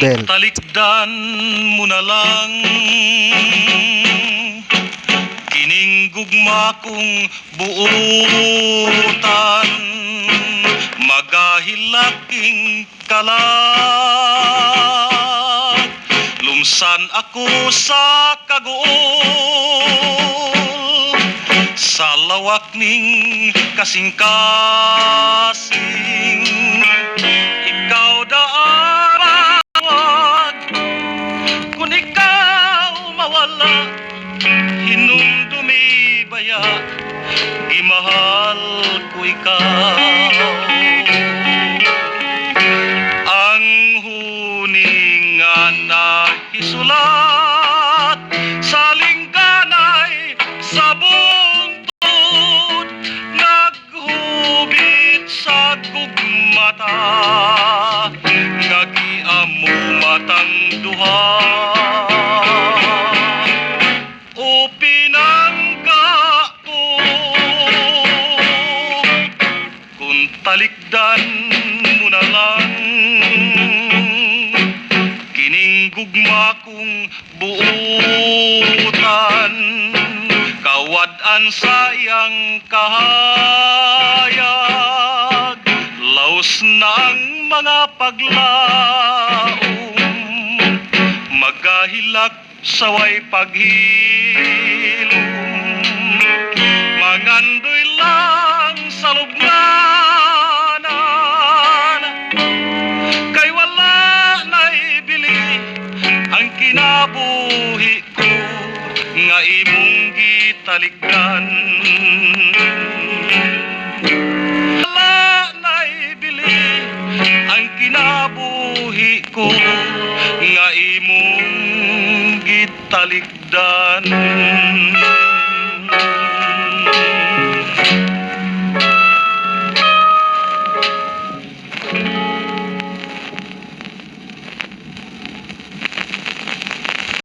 bell. Talikdan mo na lang kining gugma kong buutan, magahilaking kalag, lumsan ako sa kagool, sa lawak ning kasing-kasing. Ikaw daawag kung ikaw mawala, hinumdumi baya, gimahal ko ikaw. Ang huningan na isulat sa lingganay sa bungtod, naghubit sa gugmata, ngagiamo matang duha. O pinangga ko kung talikdan mo na lang kining gugma kong buutan, kawad-an sa iyang kahayag, laos na ang mga paglaom, magahilak saway paghilom, mangandoy lang sa lubnganan, kay wala na'y bili ang kinabuhi ko, nga imong gitalikdan. Wala na'y bili ang kinabuhi ko, nga imong gitalikdan.